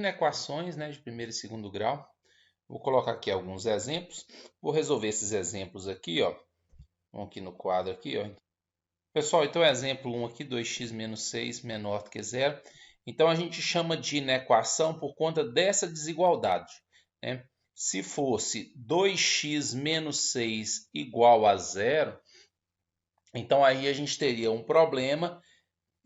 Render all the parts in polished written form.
inequações, né, de primeiro e segundo grau. Vou colocar aqui alguns exemplos. Vou resolver esses exemplos aqui, ó. Vamos aqui no quadro aqui, ó. Pessoal, então exemplo 1 aqui, 2x menos 6 menor do que zero. Então a gente chama de inequação por conta dessa desigualdade, né? Se fosse 2x menos 6 igual a zero, então aí a gente teria um problema,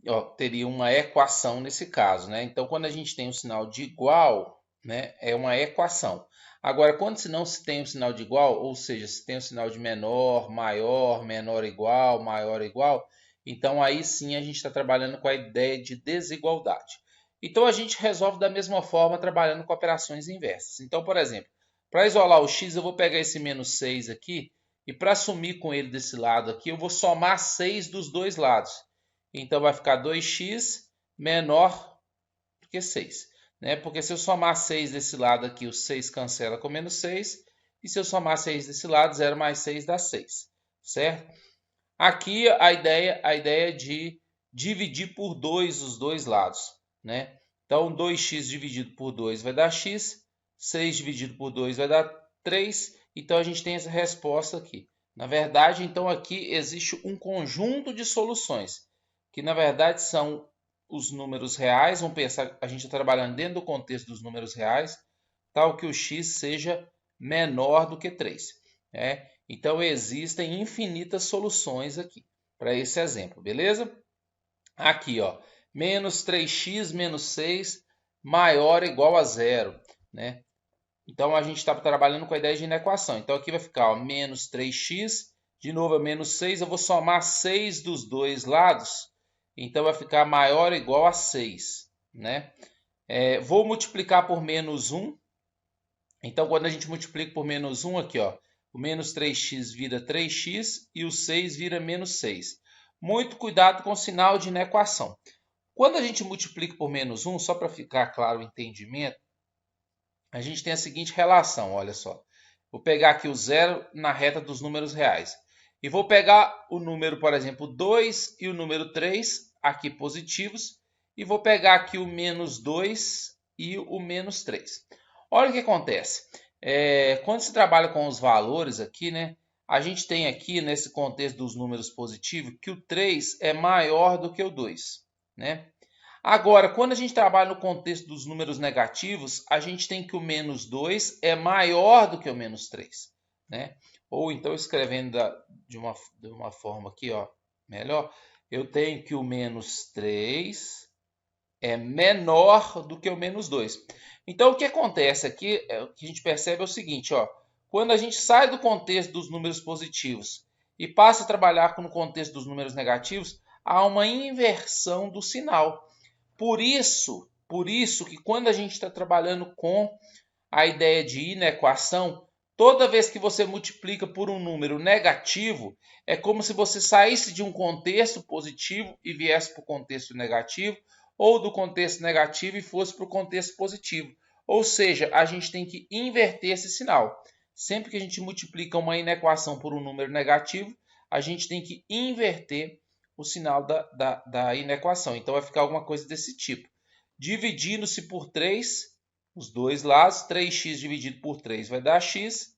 ó, teria uma equação nesse caso, né? Então quando a gente tem um sinal de igual, né, é uma equação. Agora, quando não se tem um sinal de igual, ou seja, se tem um sinal de menor, maior, menor igual, maior igual, então aí sim a gente está trabalhando com a ideia de desigualdade. Então a gente resolve da mesma forma trabalhando com operações inversas. Então, por exemplo, para isolar o x, eu vou pegar esse menos 6 aqui, e para sumir com ele desse lado aqui, eu vou somar 6 dos dois lados. Então vai ficar 2x menor do que 6. Né? Porque se eu somar 6 desse lado aqui, o 6 cancela com menos 6. E se eu somar 6 desse lado, 0 mais 6 dá 6. Certo? Aqui a ideia é de dividir por 2 os dois lados. Né? Então 2x dividido por 2 vai dar x. 6 dividido por 2 vai dar 3. Então a gente tem essa resposta aqui. Na verdade, então aqui existe um conjunto de soluções, que na verdade são os números reais. Vamos pensar, a gente está trabalhando dentro do contexto dos números reais, tal que o x seja menor do que 3. Né? Então existem infinitas soluções aqui para esse exemplo, beleza? Aqui, ó, menos 3x menos 6 maior ou igual a zero. Né? Então a gente está trabalhando com a ideia de inequação. Então aqui vai ficar, ó, menos 3x, de novo é menos 6, eu vou somar 6 dos dois lados. Então vai ficar maior ou igual a 6. Né? Vou multiplicar por menos 1. Então quando a gente multiplica por menos 1 aqui, ó, o menos 3x vira 3x e o 6 vira menos 6. Muito cuidado com o sinal de inequação. Quando a gente multiplica por menos 1, só para ficar claro o entendimento, a gente tem a seguinte relação, olha só. Vou pegar aqui o zero na reta dos números reais. E vou pegar o número, por exemplo, 2 e o número 3, aqui positivos. E vou pegar aqui o menos 2 e o menos 3. Olha o que acontece. Quando se trabalha com os valores aqui, né, a gente tem aqui, nesse contexto dos números positivos, que o 3 é maior do que o 2. Né? Agora, quando a gente trabalha no contexto dos números negativos, a gente tem que o menos 2 é maior do que o menos 3. Né? Ou então, escrevendo de uma forma aqui, ó, melhor, eu tenho que o menos 3 é menor do que o menos 2. Então, o que acontece aqui, o que a gente percebe é o seguinte, ó, quando a gente sai do contexto dos números positivos e passa a trabalhar no contexto dos números negativos, há uma inversão do sinal. Por isso que quando a gente está trabalhando com a ideia de inequação, toda vez que você multiplica por um número negativo, é como se você saísse de um contexto positivo e viesse para o contexto negativo, ou do contexto negativo e fosse para o contexto positivo. Ou seja, a gente tem que inverter esse sinal. Sempre que a gente multiplica uma inequação por um número negativo, a gente tem que inverter o sinal da inequação. Então vai ficar alguma coisa desse tipo. Dividindo-se por 3, os dois lados, 3x dividido por 3 vai dar x,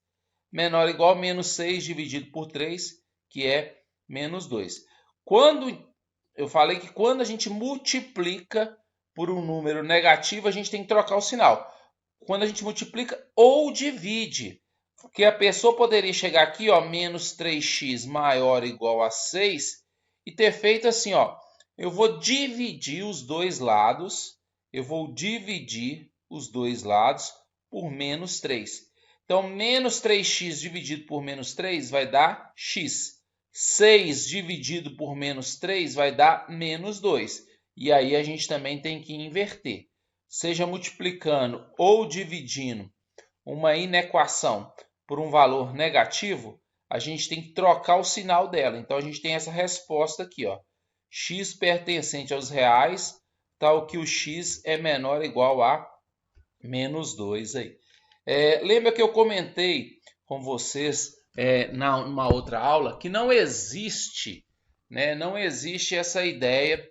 menor ou igual a menos 6 dividido por 3, que é menos 2. Eu falei que quando a gente multiplica por um número negativo, a gente tem que trocar o sinal. Quando a gente multiplica ou divide, porque a pessoa poderia chegar aqui, ó, menos 3x maior ou igual a 6, e ter feito assim, ó, eu vou dividir os dois lados, por menos 3. Então, menos 3x dividido por menos 3 vai dar x. 6 dividido por menos 3 vai dar menos 2. E aí a gente também tem que inverter. Seja multiplicando ou dividindo uma inequação por um valor negativo, a gente tem que trocar o sinal dela. Então a gente tem essa resposta aqui, ó. X pertencente aos reais, tal que o x é menor ou igual a menos 2 aí. Lembra que eu comentei com vocês numa outra aula que não existe, né, não existe essa ideia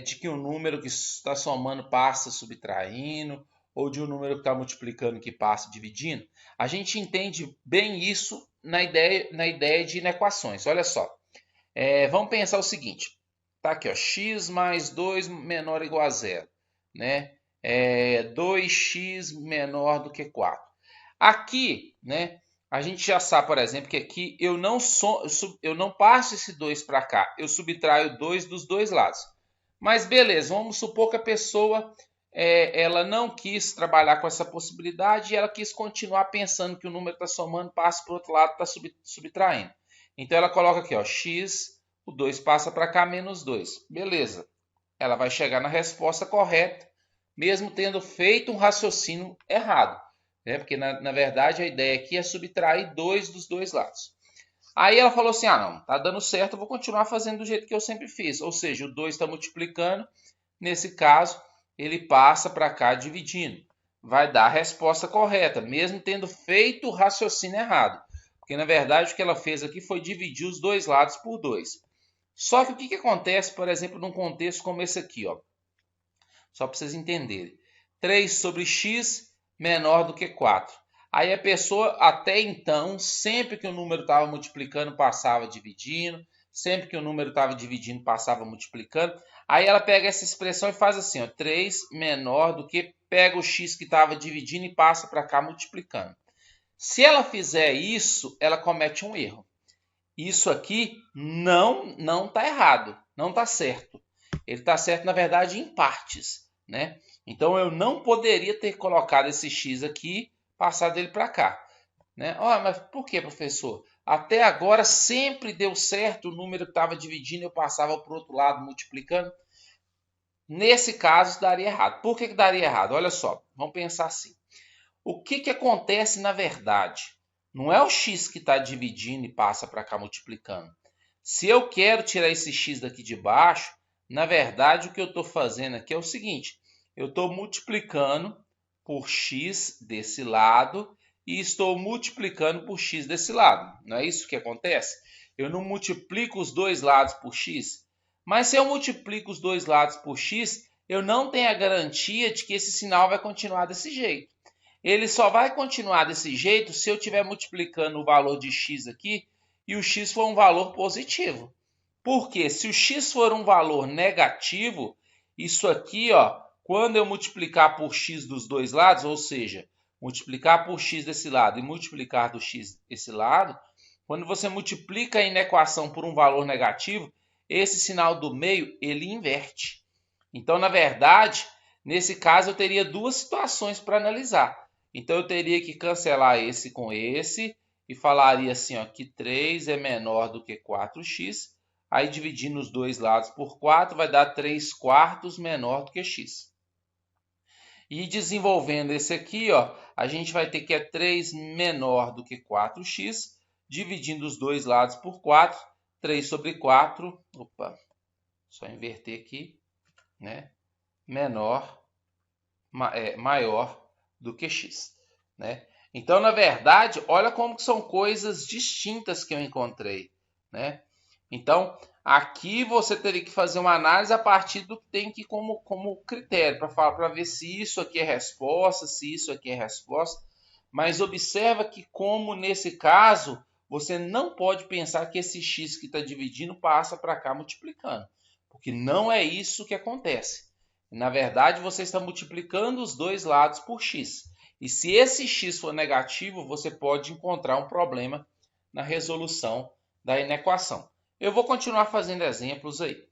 de que um número que está somando passa subtraindo, ou de um número que está multiplicando que passa dividindo. A gente entende bem isso na ideia de inequações. Olha só, vamos pensar o seguinte. Tá aqui, ó, x mais 2 menor ou igual a zero, né? 2x menor do que 4. Aqui, né, a gente já sabe, por exemplo, que aqui eu não passo esse 2 para cá, eu subtraio 2 dos dois lados. Mas beleza, vamos supor que a pessoa ela não quis trabalhar com essa possibilidade e ela quis continuar pensando que o número está somando, passa para o outro lado, está subtraindo. Então ela coloca aqui, ó, x, o 2 passa para cá, menos 2. Beleza, ela vai chegar na resposta correta, mesmo tendo feito um raciocínio errado. Né? Porque, na verdade, a ideia aqui é subtrair 2 dos dois lados. Aí ela falou assim, não, tá dando certo, eu vou continuar fazendo do jeito que eu sempre fiz. Ou seja, o 2 está multiplicando, nesse caso, ele passa para cá dividindo. Vai dar a resposta correta, mesmo tendo feito o raciocínio errado. Porque, na verdade, o que ela fez aqui foi dividir os dois lados por 2. Só que o que acontece, por exemplo, num contexto como esse aqui, ó? Só para vocês entenderem. 3 sobre x menor do que 4. Aí a pessoa, até então, sempre que o número estava multiplicando, passava dividindo. Sempre que o número estava dividindo, passava multiplicando. Aí ela pega essa expressão e faz assim, ó, 3 menor do que, pega o x que estava dividindo e passa para cá multiplicando. Se ela fizer isso, ela comete um erro. Isso aqui não está errado, não está certo. Ele está certo, na verdade, em partes, né? Então, eu não poderia ter colocado esse x aqui, passado ele para cá. Né? Mas por que, professor? Até agora sempre deu certo, o número que estava dividindo, eu passava para o outro lado multiplicando. Nesse caso, daria errado. Por que daria errado? Olha só, vamos pensar assim. O que acontece na verdade? Não é o x que está dividindo e passa para cá multiplicando. Se eu quero tirar esse x daqui de baixo, na verdade o que eu estou fazendo aqui é o seguinte. Eu estou multiplicando por x desse lado e estou multiplicando por x desse lado. Não é isso que acontece? Eu não multiplico os dois lados por x. Mas se eu multiplico os dois lados por x, eu não tenho a garantia de que esse sinal vai continuar desse jeito. Ele só vai continuar desse jeito se eu estiver multiplicando o valor de x aqui e o x for um valor positivo. Porque se o x for um valor negativo, isso aqui, ó, quando eu multiplicar por x dos dois lados, ou seja, multiplicar por x desse lado e multiplicar do x desse lado, quando você multiplica a inequação por um valor negativo, esse sinal do meio, ele inverte. Então, na verdade, nesse caso, eu teria duas situações para analisar. Então, eu teria que cancelar esse com esse e falaria assim, ó, que 3 é menor do que 4x. Aí, dividindo os dois lados por 4, vai dar 3 quartos menor do que x. E desenvolvendo esse aqui, ó, a gente vai ter que é 3 menor do que 4x, dividindo os dois lados por 4, 3 sobre 4, opa, só inverter aqui, né? Maior do que x, né? Então, na verdade, olha como que são coisas distintas que eu encontrei, né? Então, aqui você teria que fazer uma análise a partir do que tem aqui como critério, para ver se isso aqui é resposta, se isso aqui é resposta. Mas observa que, como nesse caso, você não pode pensar que esse x que está dividindo passa para cá multiplicando, porque não é isso que acontece. Na verdade, você está multiplicando os dois lados por x. E se esse x for negativo, você pode encontrar um problema na resolução da inequação. Eu vou continuar fazendo exemplos aí.